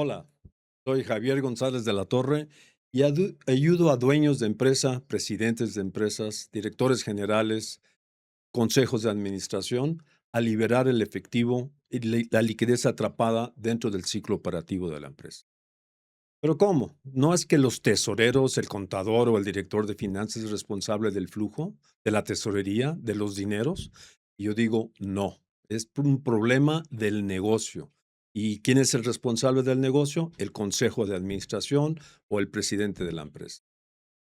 Hola, soy Javier González de la Torre y ayudo a dueños de empresa, presidentes de empresas, directores generales, consejos de administración a liberar el efectivo y la liquidez atrapada dentro del ciclo operativo de la empresa. Pero ¿cómo? ¿No es que los tesoreros, el contador o el director de finanzas es responsable del flujo, de la tesorería, de los dineros? Y yo digo, no, es un problema del negocio. ¿Y quién es el responsable del negocio? El consejo de administración o el presidente de la empresa.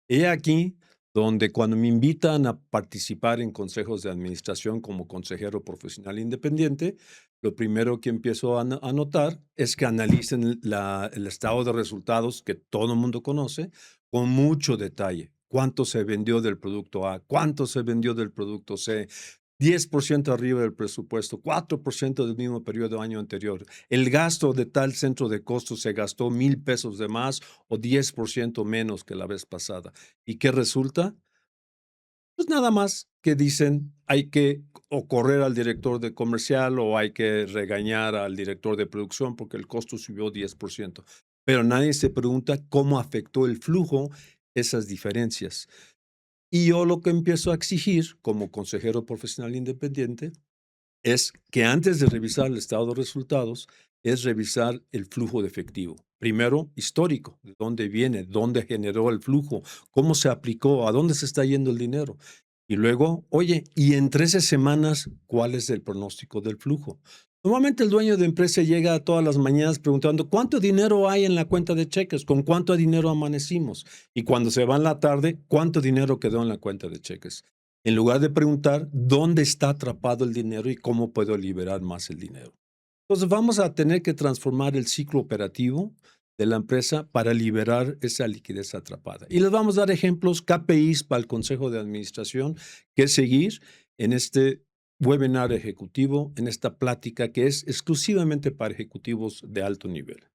He aquí donde cuando me invitan a participar en consejos de administración como consejero profesional independiente, lo primero que empiezo a notar es que analicen el estado de resultados que todo el mundo conoce con mucho detalle. ¿Cuánto se vendió del producto A? ¿Cuánto se vendió del producto C? 10% arriba del presupuesto, 4% del mismo periodo año anterior. El gasto de tal centro de costos se gastó 1,000 pesos de más o 10% menos que la vez pasada. ¿Y qué resulta? Pues nada más que dicen, hay que o correr al director de comercial o hay que regañar al director de producción porque el costo subió 10%. Pero nadie se pregunta cómo afectó el flujo esas diferencias. Y yo lo que empiezo a exigir como consejero profesional independiente es que antes de revisar el estado de resultados, es revisar el flujo de efectivo. Primero, histórico, de dónde viene, dónde generó el flujo, cómo se aplicó, a dónde se está yendo el dinero. Y luego, oye, y en 13 semanas, ¿cuál es el pronóstico del flujo? Normalmente el dueño de empresa llega todas las mañanas preguntando cuánto dinero hay en la cuenta de cheques, con cuánto dinero amanecimos. Y cuando se va en la tarde, cuánto dinero quedó en la cuenta de cheques en lugar de preguntar dónde está atrapado el dinero y cómo puedo liberar más el dinero. Entonces vamos a tener que transformar el ciclo operativo de la empresa para liberar esa liquidez atrapada. Y les vamos a dar ejemplos, KPIs para el Consejo de Administración que seguir en este webinar ejecutivo, en esta plática que es exclusivamente para ejecutivos de alto nivel.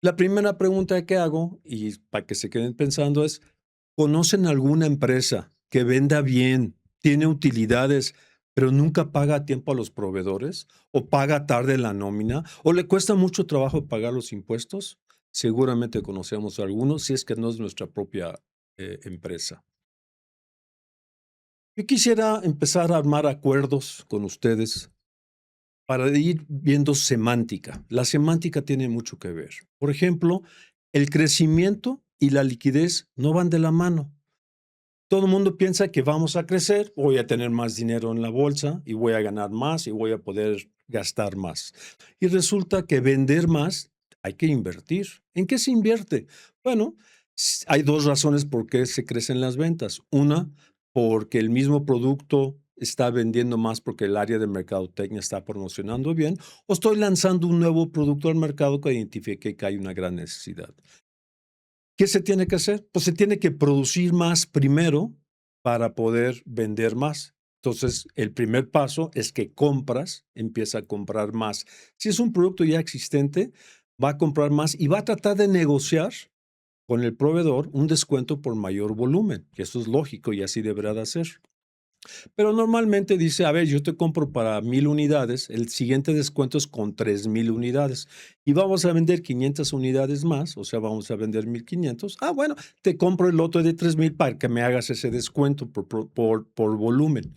La primera pregunta que hago, y para que se queden pensando, es, ¿conocen alguna empresa que venda bien, tiene utilidades, pero nunca paga a tiempo a los proveedores? ¿O paga tarde la nómina? ¿O le cuesta mucho trabajo pagar los impuestos? Seguramente conocemos a algunos, si es que no es nuestra propia empresa. Yo quisiera empezar a armar acuerdos con ustedes para ir viendo semántica. La semántica tiene mucho que ver. Por ejemplo, el crecimiento y la liquidez no van de la mano. Todo el mundo piensa que vamos a crecer, voy a tener más dinero en la bolsa y voy a ganar más y voy a poder gastar más. Y resulta que vender más hay que invertir. ¿En qué se invierte? Bueno, hay dos razones por qué se crecen las ventas. Una, porque el mismo producto está vendiendo más porque el área de mercadotecnia está promocionando bien, o estoy lanzando un nuevo producto al mercado que identifique que hay una gran necesidad. ¿Qué se tiene que hacer? Pues se tiene que producir más primero para poder vender más. Entonces, el primer paso es que compras, empieza a comprar más. Si es un producto ya existente, va a comprar más y va a tratar de negociar con el proveedor un descuento por mayor volumen, que eso es lógico y así deberá de hacer. Pero normalmente dice, a ver, yo te compro para 1,000 unidades, el siguiente descuento es con 3,000 unidades y vamos a vender 500 unidades más, o sea, vamos a vender 1,500. Ah, bueno, te compro el lote de 3,000 para que me hagas ese descuento por volumen.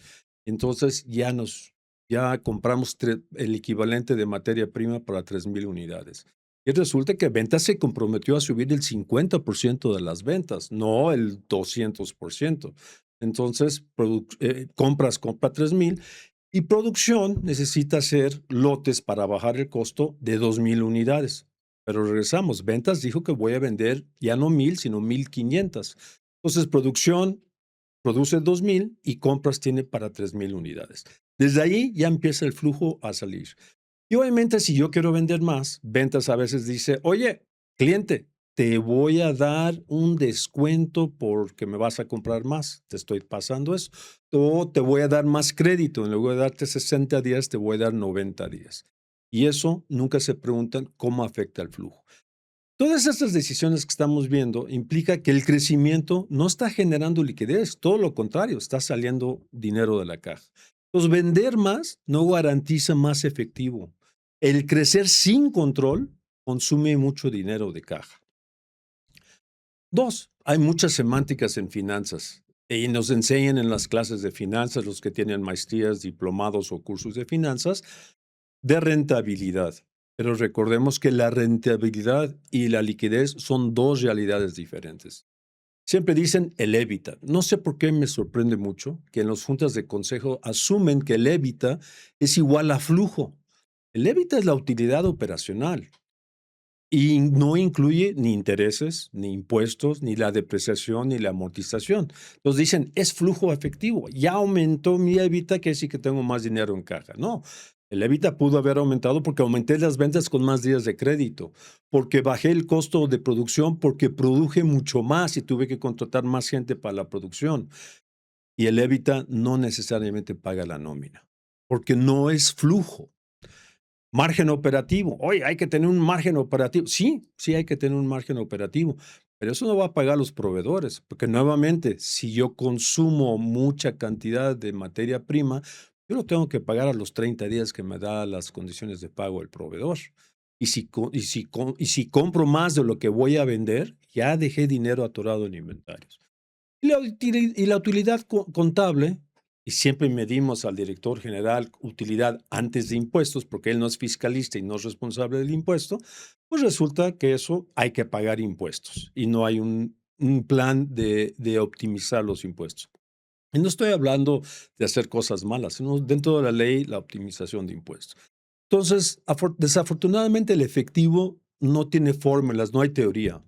Entonces ya compramos el equivalente de materia prima para 3,000 unidades. Y resulta que ventas se comprometió a subir el 50% de las ventas, no el 200%. Entonces, compra 3,000 y producción necesita hacer lotes para bajar el costo de 2,000 unidades. Pero regresamos, ventas dijo que voy a vender ya no 1,000, sino 1,500. Entonces, producción produce 2,000 y compras tiene para 3,000 unidades. Desde ahí ya empieza el flujo a salir. Y obviamente, si yo quiero vender más, ventas a veces dice, oye, cliente, te voy a dar un descuento porque me vas a comprar más. Te estoy pasando eso. O te voy a dar más crédito. En lugar de darte 60 días, te voy a dar 90 días. Y eso nunca se preguntan cómo afecta el flujo. Todas estas decisiones que estamos viendo implica que el crecimiento no está generando liquidez, todo lo contrario, está saliendo dinero de la caja. Entonces, vender más no garantiza más efectivo. El crecer sin control consume mucho dinero de caja. 2, hay muchas semánticas en finanzas y nos enseñan en las clases de finanzas, los que tienen maestrías, diplomados o cursos de finanzas, de rentabilidad. Pero recordemos que la rentabilidad y la liquidez son dos realidades diferentes. Siempre dicen el EBITDA. No sé por qué me sorprende mucho que en las juntas de consejo asumen que el EBITDA es igual a flujo. El EBITDA es la utilidad operacional y no incluye ni intereses, ni impuestos, ni la depreciación, ni la amortización. Entonces dicen, es flujo efectivo. Ya aumentó mi EBITDA, que sí que tengo más dinero en caja. No, el EBITDA pudo haber aumentado porque aumenté las ventas con más días de crédito, porque bajé el costo de producción, porque produje mucho más y tuve que contratar más gente para la producción. Y el EBITDA no necesariamente paga la nómina, porque no es flujo. Margen operativo. Oye, hay que tener un margen operativo. Sí, sí hay que tener un margen operativo, pero eso no va a pagar los proveedores, porque nuevamente, si yo consumo mucha cantidad de materia prima, yo lo tengo que pagar a los 30 días que me da las condiciones de pago el proveedor. Y si compro más de lo que voy a vender, ya dejé dinero atorado en inventarios. Y la utilidad contable, y siempre medimos al director general utilidad antes de impuestos, porque él no es fiscalista y no es responsable del impuesto, pues resulta que eso hay que pagar impuestos y no hay un plan de optimizar los impuestos. Y no estoy hablando de hacer cosas malas, sino dentro de la ley, la optimización de impuestos. Entonces, desafortunadamente el efectivo no tiene fórmulas, no hay teoría.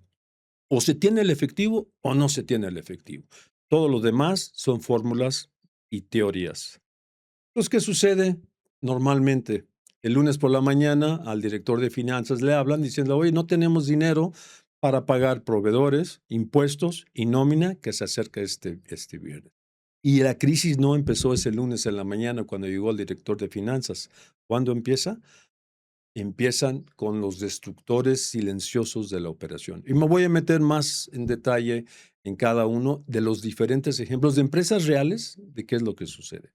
O se tiene el efectivo o no se tiene el efectivo. Todo lo demás son fórmulas y teorías. Entonces, ¿qué sucede? Normalmente, el lunes por la mañana al director de finanzas le hablan diciendo, oye, no tenemos dinero para pagar proveedores, impuestos y nómina que se acerca este viernes. Y la crisis no empezó ese lunes en la mañana cuando llegó el director de finanzas. ¿Cuándo empieza? Empiezan con los destructores silenciosos de la operación. Y me voy a meter más en detalle en cada uno de los diferentes ejemplos de empresas reales de qué es lo que sucede.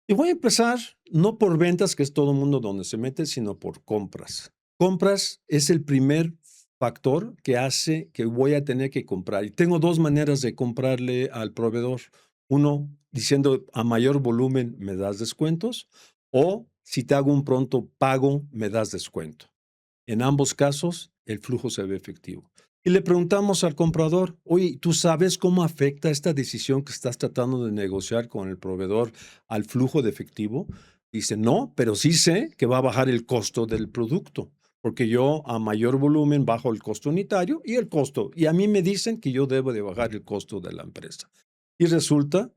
Y voy a empezar no por ventas, que es todo el mundo donde se mete, sino por compras. Compras es el primer factor que hace que voy a tener que comprar. Y tengo dos maneras de comprarle al proveedor. Uno, diciendo a mayor volumen me das descuentos, o si te hago un pronto pago, me das descuento. En ambos casos, el flujo se ve efectivo. Y le preguntamos al comprador, oye, ¿tú sabes cómo afecta esta decisión que estás tratando de negociar con el proveedor al flujo de efectivo? Dice, no, pero sí sé que va a bajar el costo del producto, porque yo a mayor volumen bajo el costo unitario y el costo. Y a mí me dicen que yo debo de bajar el costo de la empresa. Y resulta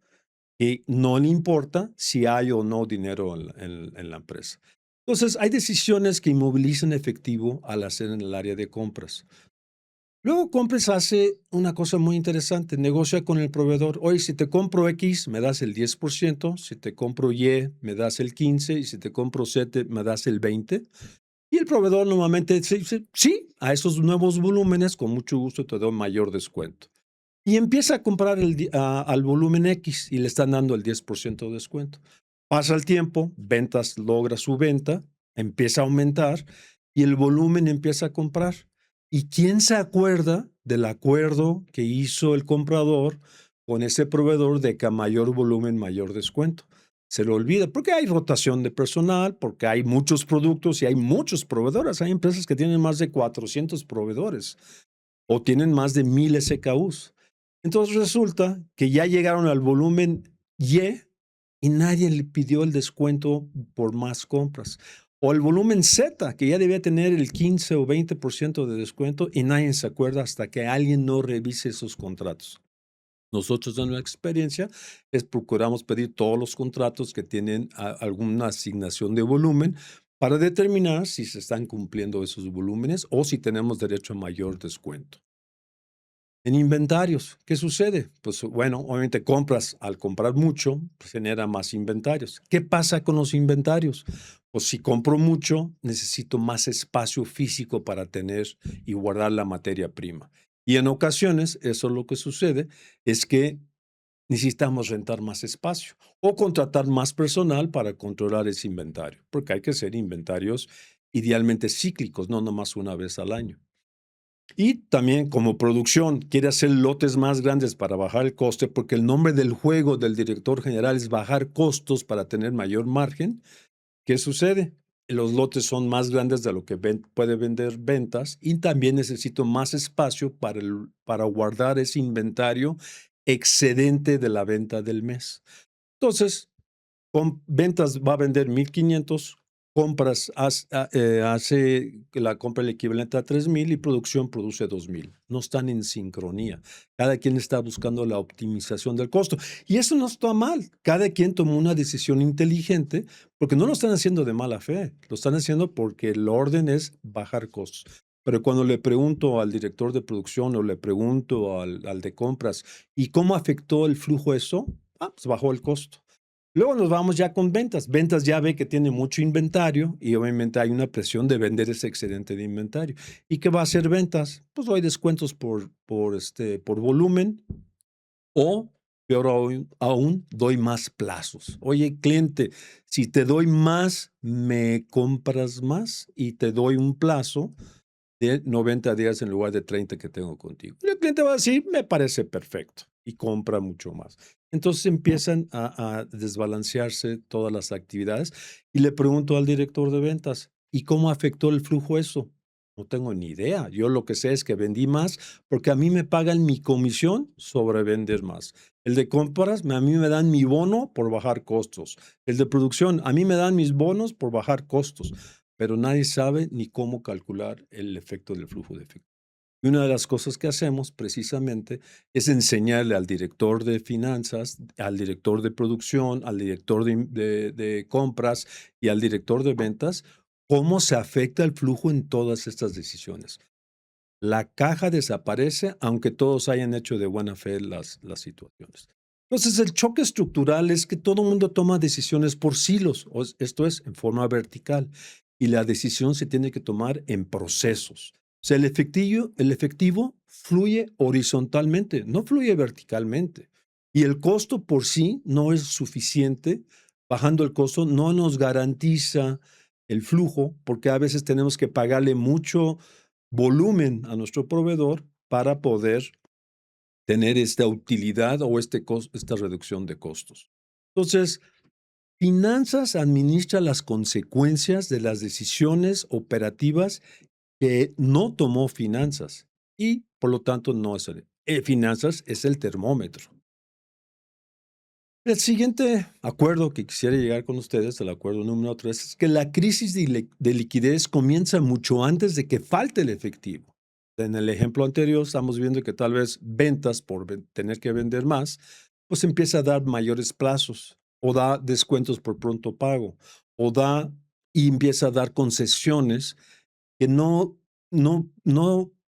que no le importa si hay o no dinero en la empresa. Entonces, hay decisiones que inmovilizan efectivo al hacer en el área de compras. Luego, compras hace una cosa muy interesante, negocia con el proveedor. Oye, si te compro X, me das el 10%, si te compro Y, me das el 15%, y si te compro Z, me das el 20%. Y el proveedor normalmente dice, sí, a esos nuevos volúmenes, con mucho gusto te doy mayor descuento. Y empieza a comprar al volumen X y le están dando el 10% de descuento. Pasa el tiempo, ventas logra su venta, empieza a aumentar y el volumen empieza a comprar. ¿Y quién se acuerda del acuerdo que hizo el comprador con ese proveedor de que a mayor volumen, mayor descuento? Se lo olvida porque hay rotación de personal, porque hay muchos productos y hay muchos proveedores. Hay empresas que tienen más de 400 proveedores o tienen más de 1000 SKUs. Entonces resulta que ya llegaron al volumen y nadie le pidió el descuento por más compras. O el volumen Z, que ya debía tener el 15 o 20% de descuento y nadie se acuerda hasta que alguien no revise esos contratos. Nosotros en nuestra experiencia procuramos pedir todos los contratos que tienen alguna asignación de volumen para determinar si se están cumpliendo esos volúmenes o si tenemos derecho a mayor descuento. En inventarios, ¿qué sucede? Pues bueno, obviamente al comprar mucho, pues genera más inventarios. ¿Qué pasa con los inventarios? Pues si compro mucho, necesito más espacio físico para tener y guardar la materia prima. Y en ocasiones, eso lo que sucede es que necesitamos rentar más espacio o contratar más personal para controlar ese inventario, porque hay que hacer inventarios idealmente cíclicos, no nomás una vez al año. Y también como producción quiere hacer lotes más grandes para bajar el coste, porque el nombre del juego del director general es bajar costos para tener mayor margen. ¿Qué sucede? Los lotes son más grandes de lo que puede vender ventas y también necesito más espacio para guardar ese inventario excedente de la venta del mes. Entonces, con ventas va a vender 1,500, compras hace que la compra el equivalente a 3,000 y producción produce 2,000. No están en sincronía. Cada quien está buscando la optimización del costo. Y eso no está mal. Cada quien tomó una decisión inteligente porque no lo están haciendo de mala fe. Lo están haciendo porque el orden es bajar costos. Pero cuando le pregunto al director de producción o le pregunto al de compras, ¿y cómo afectó el flujo eso? Pues bajó el costo. Luego nos vamos ya con ventas. Ventas ya ve que tiene mucho inventario y obviamente hay una presión de vender ese excedente de inventario. ¿Y qué va a hacer ventas? Pues doy descuentos por volumen o, peor aún, doy más plazos. Oye, cliente, si te doy más, me compras más y te doy un plazo de 90 días en lugar de 30 que tengo contigo. Y el cliente va a decir, me parece perfecto, y compra mucho más. Entonces empiezan a desbalancearse todas las actividades y le pregunto al director de ventas, ¿y cómo afectó el flujo eso? No tengo ni idea. Yo lo que sé es que vendí más porque a mí me pagan mi comisión sobre vender más. El de compras, a mí me dan mi bono por bajar costos. El de producción, a mí me dan mis bonos por bajar costos, pero nadie sabe ni cómo calcular el efecto del flujo de efectivo. Y una de las cosas que hacemos precisamente es enseñarle al director de finanzas, al director de producción, al director de compras y al director de ventas cómo se afecta el flujo en todas estas decisiones. La caja desaparece aunque todos hayan hecho de buena fe las situaciones. Entonces, el choque estructural es que todo el mundo toma decisiones por silos, esto es, en forma vertical, y la decisión se tiene que tomar en procesos. O sea, el efectivo fluye horizontalmente, no fluye verticalmente. Y el costo por sí no es suficiente. Bajando el costo no nos garantiza el flujo, porque a veces tenemos que pagarle mucho volumen a nuestro proveedor para poder tener esta utilidad o esta reducción de costos. Entonces, finanzas administra las consecuencias de las decisiones operativas que no tomó finanzas y, por lo tanto, no es finanzas es el termómetro. El siguiente acuerdo que quisiera llegar con ustedes, el acuerdo número 3, es que la crisis de liquidez comienza mucho antes de que falte el efectivo. En el ejemplo anterior estamos viendo que tal vez ventas por tener que vender más, pues empieza a dar mayores plazos o da descuentos por pronto pago o da y empieza a dar concesiones que no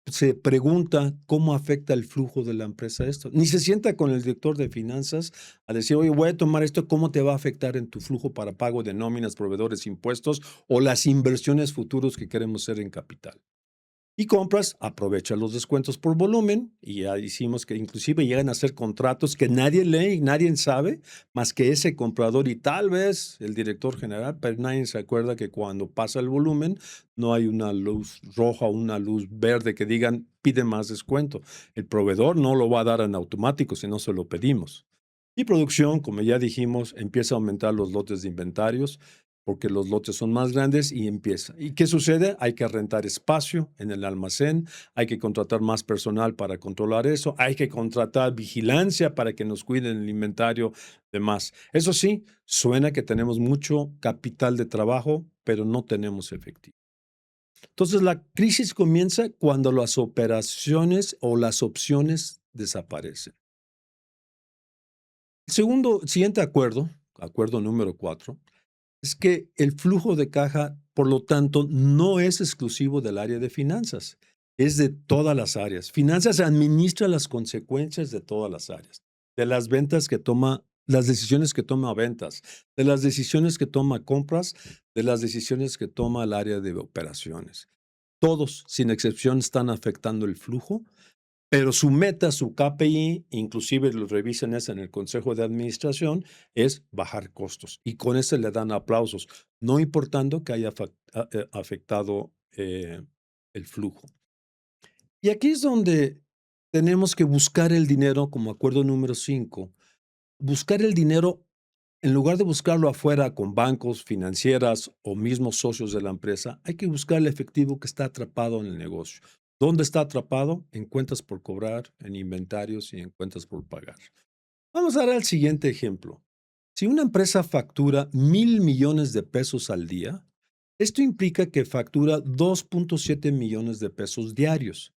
se pregunta cómo afecta el flujo de la empresa esto. Ni se sienta con el director de finanzas a decir, oye, voy a tomar esto, ¿cómo te va a afectar en tu flujo para pago de nóminas, proveedores, impuestos o las inversiones futuros que queremos hacer en capital? Y compras, aprovecha los descuentos por volumen y ya hicimos que inclusive llegan a hacer contratos que nadie lee y nadie sabe más que ese comprador y tal vez el director general, pero nadie se acuerda que cuando pasa el volumen no hay una luz roja o una luz verde que digan pide más descuento. El proveedor no lo va a dar en automático si no se lo pedimos. Y producción, como ya dijimos, empieza a aumentar los lotes de inventarios porque los lotes son más grandes y empieza. ¿Y qué sucede? Hay que rentar espacio en el almacén, hay que contratar más personal para controlar eso, hay que contratar vigilancia para que nos cuiden el inventario de más. Eso sí, suena que tenemos mucho capital de trabajo, pero no tenemos efectivo. Entonces, la crisis comienza cuando las operaciones o las opciones desaparecen. El siguiente acuerdo, acuerdo número 4. Es que el flujo de caja, por lo tanto, no es exclusivo del área de finanzas, es de todas las áreas. Finanzas administra las consecuencias de todas las áreas, de las ventas que toma, las decisiones que toma ventas, de las decisiones que toma compras, de las decisiones que toma el área de operaciones. Todos, sin excepción, están afectando el flujo, Pero su meta, su KPI, inclusive lo revisan eso en el consejo de administración, es bajar costos. Y con eso le dan aplausos, no importando que haya afectado el flujo. Y aquí es donde tenemos que buscar el dinero como acuerdo número 5. Buscar el dinero, en lugar de buscarlo afuera con bancos, financieras o mismos socios de la empresa, hay que buscar el efectivo que está atrapado en el negocio. ¿Dónde está atrapado? En cuentas por cobrar, en inventarios y en cuentas por pagar. Vamos a dar el siguiente ejemplo. Si una empresa factura 1,000 millones de pesos al día, esto implica que factura 2.7 millones de pesos diarios.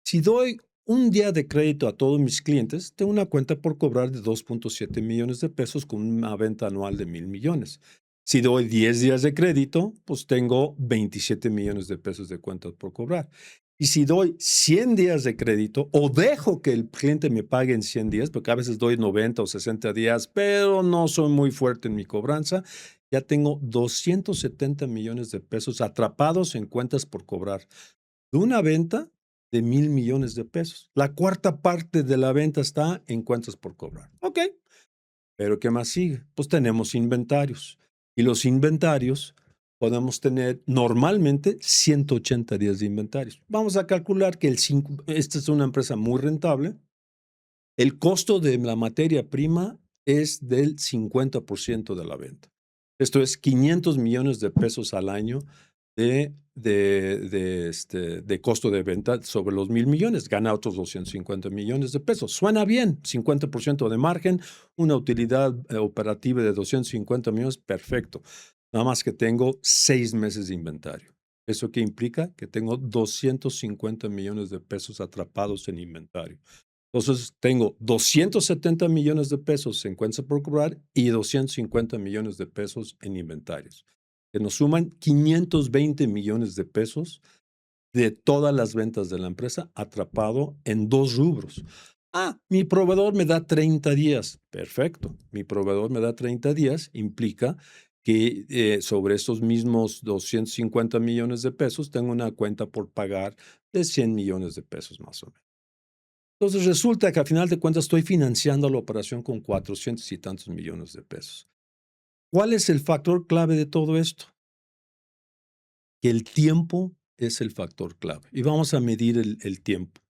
Si doy un día de crédito a todos mis clientes, tengo una cuenta por cobrar de 2.7 millones de pesos con una venta anual de 1,000 millones. Si doy 10 días de crédito, pues tengo 27 millones de pesos de cuentas por cobrar. Y si doy 100 días de crédito o dejo que el cliente me pague en 100 días, porque a veces doy 90 o 60 días, pero no soy muy fuerte en mi cobranza, ya tengo 270 millones de pesos atrapados en cuentas por cobrar de una venta de 1,000 millones de pesos. La cuarta parte de la venta está en cuentas por cobrar. Ok, pero ¿qué más sigue? Pues tenemos inventarios. Y los inventarios podemos tener normalmente 180 días de inventarios. Vamos a calcular que esta es una empresa muy rentable. El costo de la materia prima es del 50% de la venta. Esto es 500 millones de pesos al año de costo de venta sobre los 1,000 millones. Gana otros 250 millones de pesos. Suena bien, 50% de margen, una utilidad operativa de 250 millones, perfecto. Nada más que tengo 6 meses de inventario. ¿Eso qué implica? Que tengo 250 millones de pesos atrapados en inventario. Entonces, tengo 270 millones de pesos en cuentas por cobrar y 250 millones de pesos en inventarios, que nos suman 520 millones de pesos de todas las ventas de la empresa atrapado en 2 rubros. Mi proveedor me da 30 días. Perfecto. Mi proveedor me da 30 días, implica que sobre estos mismos 250 millones de pesos tengo una cuenta por pagar de 100 millones de pesos más o menos. Entonces resulta que al final de cuentas estoy financiando la operación con 400 y tantos millones de pesos. ¿Cuál es el factor clave de todo esto? Que el tiempo es el factor clave. Y vamos a medir el tiempo.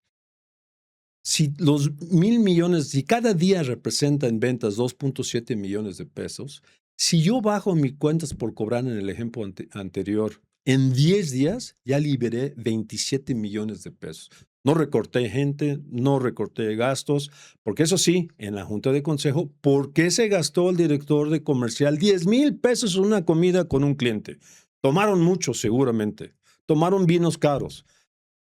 Si los 1,000 millones, si cada día representa en ventas 2.7 millones de pesos, si yo bajo mis cuentas por cobrar en el ejemplo anterior, en 10 días ya liberé 27 millones de pesos. No recorté gente, no recorté gastos, porque eso sí, en la junta de consejo, ¿por qué se gastó el director de comercial 10,000 pesos en una comida con un cliente? Tomaron mucho seguramente, tomaron vinos caros.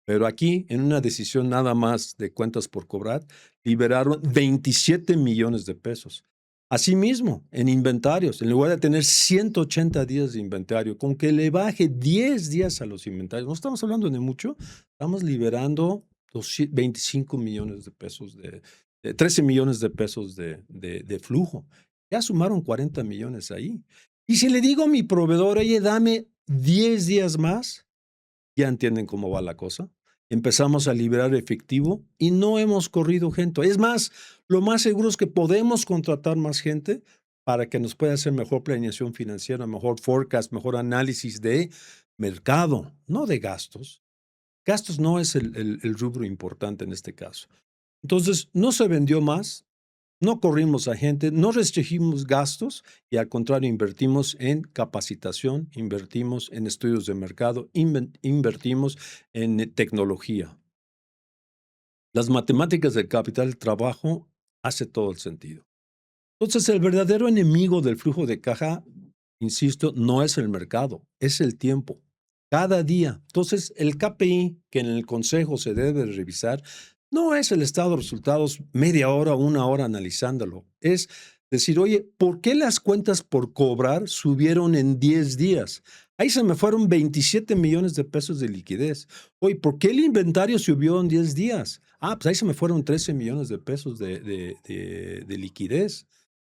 Pero aquí, en una decisión nada más de cuentas por cobrar, liberaron 27 millones de pesos. Asimismo, en inventarios, en lugar de tener 180 días de inventario, con que le baje 10 días a los inventarios, no estamos hablando de mucho, estamos liberando 25 millones de pesos, 13 millones de pesos de flujo. Ya sumaron 40 millones ahí. Y si le digo a mi proveedor, oye, dame 10 días más, ya entienden cómo va la cosa. Empezamos a liberar efectivo y no hemos corrido gente. Es más, lo más seguro es que podemos contratar más gente para que nos pueda hacer mejor planeación financiera, mejor forecast, mejor análisis de mercado, no de gastos. Gastos no es el rubro importante en este caso. Entonces, no se vendió más, no corrimos a gente, no restringimos gastos y al contrario invertimos en capacitación, invertimos en estudios de mercado, invertimos en tecnología. Las matemáticas del capital trabajo hace todo el sentido. Entonces, el verdadero enemigo del flujo de caja, insisto, no es el mercado, es el tiempo. Cada día. Entonces, el KPI que en el consejo se debe revisar no es el estado de resultados media hora o una hora analizándolo. Es decir, oye, ¿por qué las cuentas por cobrar subieron en 10 días? Ahí se me fueron 27 millones de pesos de liquidez. Oye, ¿por qué el inventario subió en 10 días? Pues ahí se me fueron 13 millones de pesos de liquidez.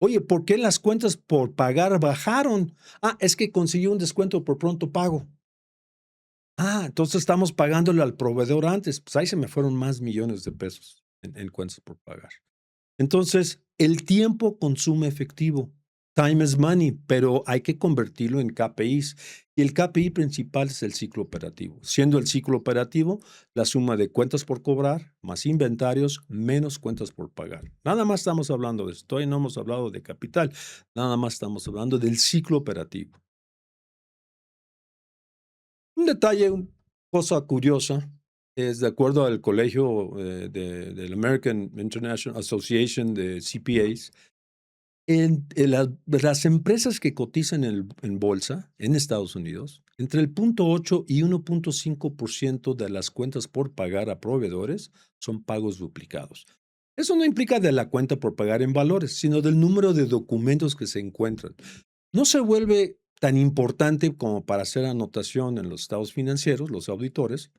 Oye, ¿por qué las cuentas por pagar bajaron? Es que consiguió un descuento por pronto pago. Entonces estamos pagándole al proveedor antes. Pues ahí se me fueron más millones de pesos en cuentas por pagar. Entonces, el tiempo consume efectivo. Time is money, pero hay que convertirlo en KPIs. Y el KPI principal es el ciclo operativo. Siendo el ciclo operativo la suma de cuentas por cobrar más inventarios menos cuentas por pagar. Nada más estamos hablando de esto. Todavía no hemos hablado de capital. Nada más estamos hablando del ciclo operativo. Un detalle, una cosa curiosa, es de acuerdo al colegio del American International Association de CPAs, las empresas que cotizan en bolsa en Estados Unidos, entre el 0.8 y 1.5% de las cuentas por pagar a proveedores son pagos duplicados. Eso no implica de la cuenta por pagar en valores, sino del número de documentos que se encuentran. No se vuelve tan importante como para hacer anotación en los estados financieros, los auditores,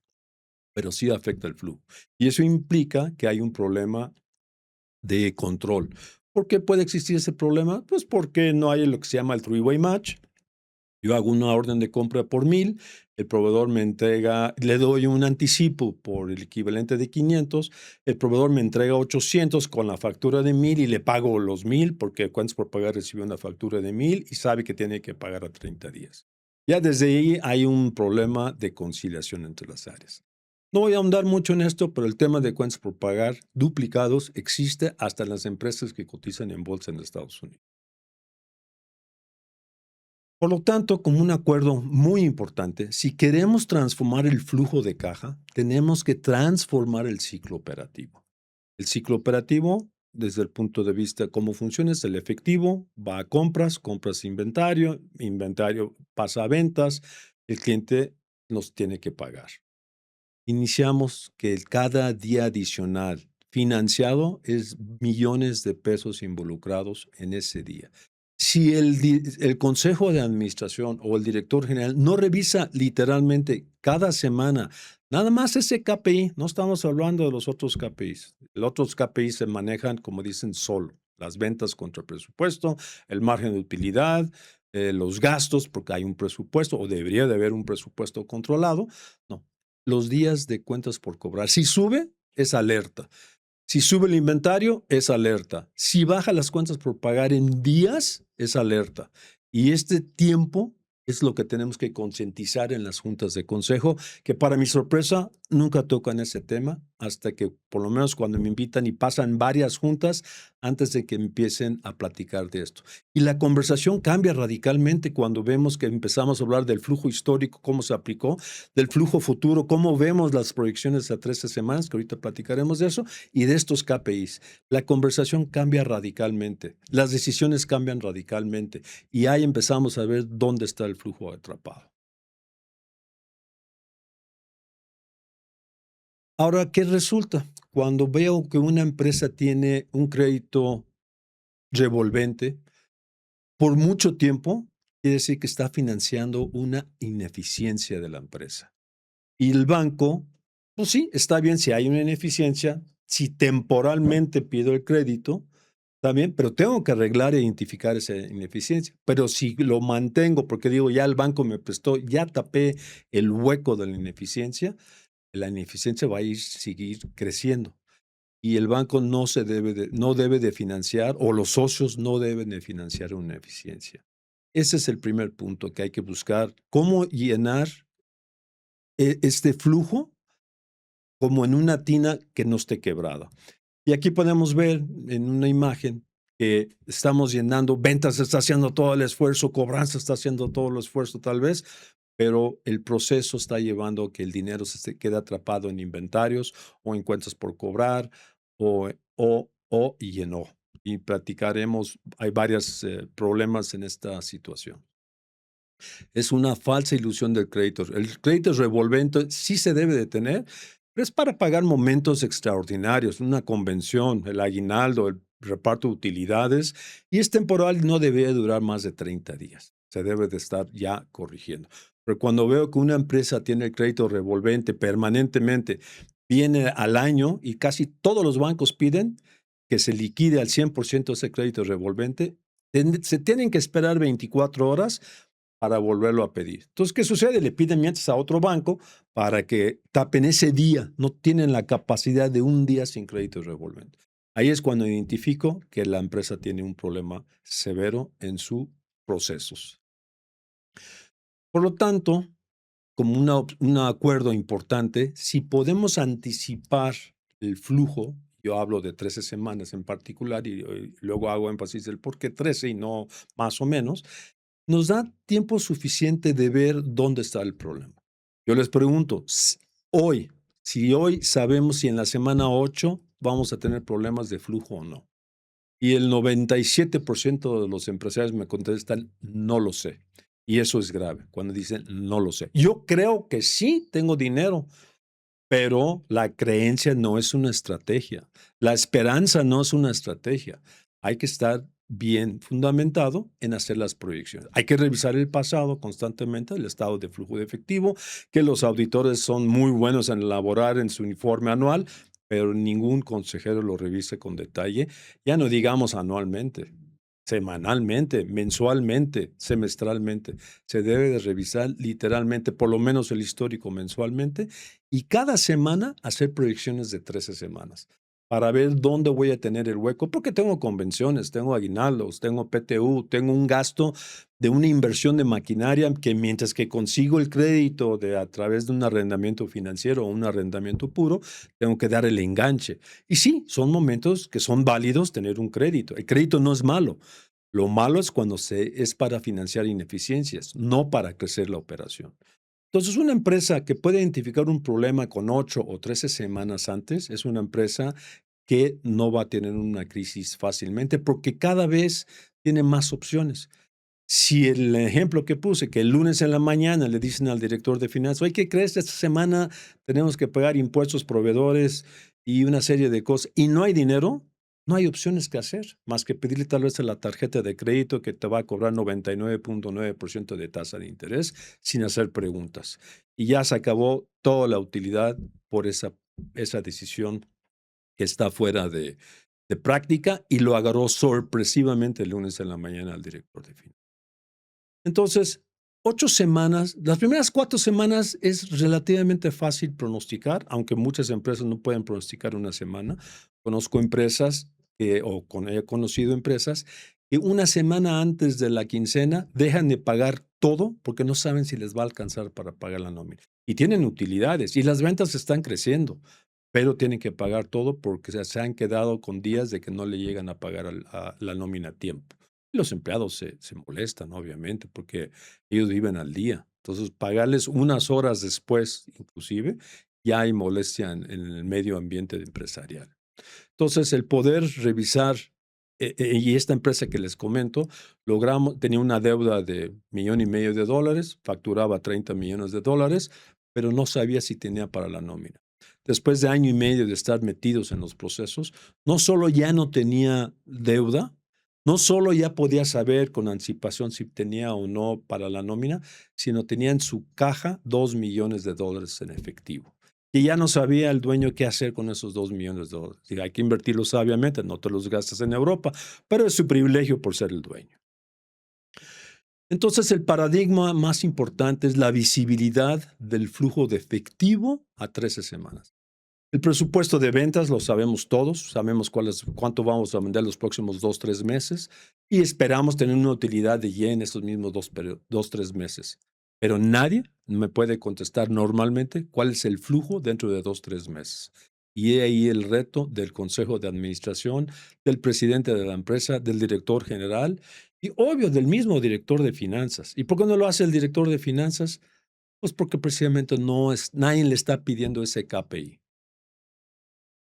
pero sí afecta el flujo. Y eso implica que hay un problema de control. ¿Por qué puede existir ese problema? Pues porque no hay lo que se llama el three-way match. Yo hago una orden de compra por 1,000, el proveedor me entrega, le doy un anticipo por el equivalente de 500, el proveedor me entrega 800 con la factura de 1,000 y le pago los 1,000 porque cuentas por pagar recibió una factura de 1,000 y sabe que tiene que pagar a 30 días. Ya desde ahí hay un problema de conciliación entre las áreas. No voy a ahondar mucho en esto, pero el tema de cuentas por pagar duplicados existe hasta en las empresas que cotizan en bolsa en Estados Unidos. Por lo tanto, como un acuerdo muy importante, si queremos transformar el flujo de caja, tenemos que transformar el ciclo operativo. El ciclo operativo, desde el punto de vista de cómo funciona, es el efectivo, va a compras, compras inventario, inventario pasa a ventas, el cliente nos tiene que pagar. Iniciamos que cada día adicional financiado es millones de pesos involucrados en ese día. Si el consejo de administración o el director general no revisa literalmente cada semana, nada más ese KPI, no estamos hablando de los otros KPIs. Los otros KPIs se manejan, como dicen, solo. Las ventas contra presupuesto, el margen de utilidad, los gastos, porque hay un presupuesto o debería de haber un presupuesto controlado. No, los días de cuentas por cobrar. Si sube, es alerta. Si sube el inventario, es alerta. Si baja las cuentas por pagar en días, es alerta. Y este tiempo es lo que tenemos que concientizar en las juntas de consejo, que para mi sorpresa nunca tocan ese tema hasta que por lo menos cuando me invitan y pasan varias juntas antes de que empiecen a platicar de esto. Y la conversación cambia radicalmente cuando vemos que empezamos a hablar del flujo histórico, cómo se aplicó, del flujo futuro, cómo vemos las proyecciones a 13 semanas, que ahorita platicaremos de eso, y de estos KPIs. La conversación cambia radicalmente, las decisiones cambian radicalmente y ahí empezamos a ver dónde está el flujo atrapado. Ahora, ¿qué resulta? Cuando veo que una empresa tiene un crédito revolvente por mucho tiempo, quiere decir que está financiando una ineficiencia de la empresa. Y el banco, pues sí, está bien si hay una ineficiencia, si temporalmente pido el crédito, está bien, pero tengo que arreglar e identificar esa ineficiencia. Pero si lo mantengo, porque digo, ya el banco me prestó, ya tapé el hueco de la ineficiencia va a seguir creciendo. Y el banco no debe de financiar, o los socios no deben de financiar una eficiencia. Ese es el primer punto que hay que buscar, cómo llenar este flujo como en una tina que no esté quebrada. Y aquí podemos ver en una imagen que estamos llenando, ventas está haciendo todo el esfuerzo, cobranza está haciendo todo el esfuerzo tal vez, pero el proceso está llevando a que el dinero se quede atrapado en inventarios o en cuentas por cobrar y en O. Y platicaremos, hay varios problemas en esta situación. Es una falsa ilusión del crédito. El crédito revolvente sí se debe de tener, pero es para pagar momentos extraordinarios, una convención, el aguinaldo, el reparto de utilidades, y es temporal y no debe durar más de 30 días. Se debe de estar ya corrigiendo. Pero cuando veo que una empresa tiene el crédito revolvente permanentemente, viene al año y casi todos los bancos piden que se liquide al 100% ese crédito revolvente, se tienen que esperar 24 horas para volverlo a pedir. Entonces, ¿qué sucede? Le piden mientras a otro banco para que tapen ese día. No tienen la capacidad de un día sin crédito revolvente. Ahí es cuando identifico que la empresa tiene un problema severo en sus procesos. Por lo tanto, como un acuerdo importante, si podemos anticipar el flujo, yo hablo de 13 semanas en particular y luego hago énfasis del por qué 13 y no más o menos, nos da tiempo suficiente de ver dónde está el problema. Yo les pregunto, si hoy sabemos si en la semana 8 vamos a tener problemas de flujo o no. Y el 97% de los empresarios me contestan, no lo sé. Y eso es grave, cuando dicen, no lo sé. Yo creo que sí tengo dinero, pero la creencia no es una estrategia. La esperanza no es una estrategia. Hay que estar bien fundamentado en hacer las proyecciones. Hay que revisar el pasado constantemente, el estado de flujo de efectivo, que los auditores son muy buenos en elaborar en su informe anual, pero ningún consejero lo revise con detalle, ya no digamos anualmente. Semanalmente, mensualmente, semestralmente. Se debe de revisar literalmente, por lo menos el histórico mensualmente, y cada semana hacer proyecciones de 13 semanas para ver dónde voy a tener el hueco, porque tengo convenciones, tengo aguinaldos, tengo PTU, tengo un gasto de una inversión de maquinaria que mientras que consigo el crédito a través de un arrendamiento financiero o un arrendamiento puro, tengo que dar el enganche. Y sí, son momentos que son válidos tener un crédito. El crédito no es malo. Lo malo es cuando es para financiar ineficiencias, no para crecer la operación. Entonces, una empresa que puede identificar un problema con 8 o 13 semanas antes es una empresa que no va a tener una crisis fácilmente porque cada vez tiene más opciones. Si el ejemplo que puse, que el lunes en la mañana le dicen al director de finanzas, oye, ¿qué crees? Esta semana tenemos que pagar impuestos, proveedores y una serie de cosas, y no hay dinero, no hay opciones que hacer, más que pedirle tal vez a la tarjeta de crédito que te va a cobrar 99.9% de tasa de interés sin hacer preguntas. Y ya se acabó toda la utilidad por esa decisión que está fuera de práctica y lo agarró sorpresivamente el lunes en la mañana al director de finanzas. Entonces, 8 semanas, las primeras 4 semanas es relativamente fácil pronosticar, aunque muchas empresas no pueden pronosticar una semana. Conozco empresas he conocido empresas que una semana antes de la quincena dejan de pagar todo porque no saben si les va a alcanzar para pagar la nómina. Y tienen utilidades y las ventas están creciendo, pero tienen que pagar todo porque se han quedado con días de que no le llegan a pagar a la nómina a tiempo. Los empleados se molestan, obviamente, porque ellos viven al día. Entonces, pagarles unas horas después, inclusive, ya hay molestia en el medio ambiente empresarial. Entonces, el poder revisar, y esta empresa que les comento, tenía una deuda de $1.500.000, facturaba $30 millones, pero no sabía si tenía para la nómina. Después de año y medio de estar metidos en los procesos, no solo ya no tenía deuda, no solo ya podía saber con anticipación si tenía o no para la nómina, sino tenía en su caja $2 millones en efectivo. Y ya no sabía el dueño qué hacer con esos $2 millones. Diga, hay que invertirlos sabiamente, no te los gastas en Europa, pero es su privilegio por ser el dueño. Entonces, el paradigma más importante es la visibilidad del flujo de efectivo a 13 semanas. El presupuesto de ventas lo sabemos todos, sabemos cuánto vamos a vender los próximos 2-3 meses y esperamos tener una utilidad de Y en estos mismos 2-3 meses. Pero nadie me puede contestar normalmente cuál es el flujo dentro de 2-3 meses. Y ahí el reto del consejo de administración, del presidente de la empresa, del director general y obvio del mismo director de finanzas. ¿Y por qué no lo hace el director de finanzas? Pues porque precisamente nadie le está pidiendo ese KPI.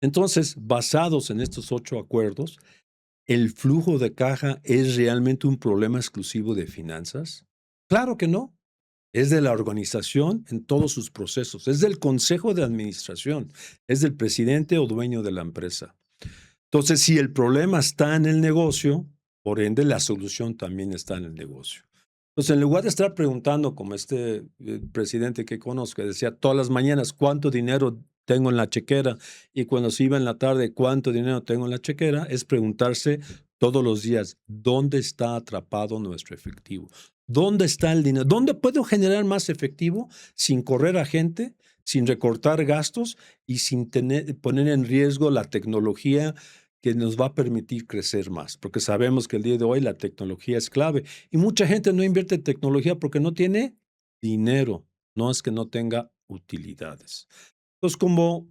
Entonces, basados en estos 8 acuerdos, ¿el flujo de caja es realmente un problema exclusivo de finanzas? Claro que no. Es de la organización en todos sus procesos, es del consejo de administración, es del presidente o dueño de la empresa. Entonces, si el problema está en el negocio, por ende la solución también está en el negocio. Entonces, en lugar de estar preguntando, como presidente que conozco, que decía todas las mañanas cuánto dinero tengo en la chequera y cuando se iba en la tarde cuánto dinero tengo en la chequera, es preguntarse todos los días dónde está atrapado nuestro efectivo, ¿Dónde está el dinero? ¿Dónde puedo generar más efectivo sin correr a gente, sin recortar gastos y sin poner en riesgo la tecnología que nos va a permitir crecer más? Porque sabemos que el día de hoy la tecnología es clave y mucha gente no invierte en tecnología porque no tiene dinero, no es que no tenga utilidades. Entonces, como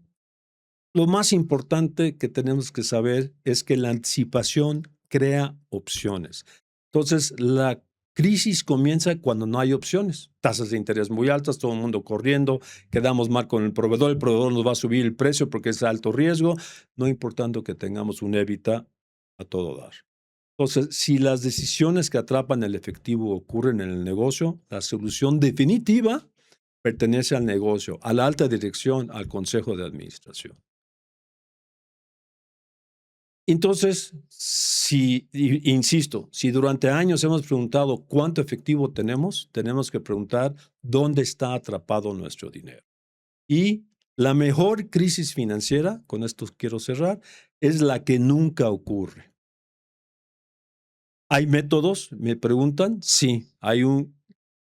lo más importante que tenemos que saber es que la anticipación crea opciones. Entonces, la crisis comienza cuando no hay opciones. Tasas de interés muy altas, todo el mundo corriendo, quedamos mal con el proveedor nos va a subir el precio porque es alto riesgo, no importando que tengamos un EBITDA a todo dar. Entonces, si las decisiones que atrapan el efectivo ocurren en el negocio, la solución definitiva pertenece al negocio, a la alta dirección, al consejo de administración. Entonces, insisto, si durante años hemos preguntado cuánto efectivo tenemos que preguntar dónde está atrapado nuestro dinero. Y la mejor crisis financiera, con esto quiero cerrar, es la que nunca ocurre. ¿Hay métodos? Me preguntan. Sí, hay un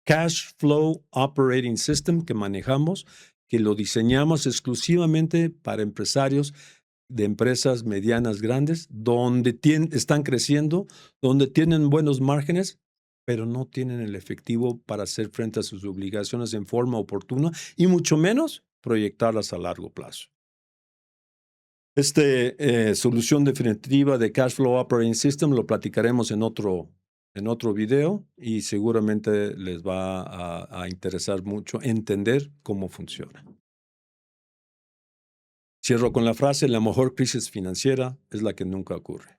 Cash Flow Operating System que manejamos, que lo diseñamos exclusivamente para empresarios de empresas medianas grandes, donde están creciendo, donde tienen buenos márgenes, pero no tienen el efectivo para hacer frente a sus obligaciones en forma oportuna y mucho menos proyectarlas a largo plazo. Solución definitiva de Cash Flow Operating System lo platicaremos en otro video y seguramente les va a interesar mucho entender cómo funciona. Cierro con la frase, la mejor crisis financiera es la que nunca ocurre.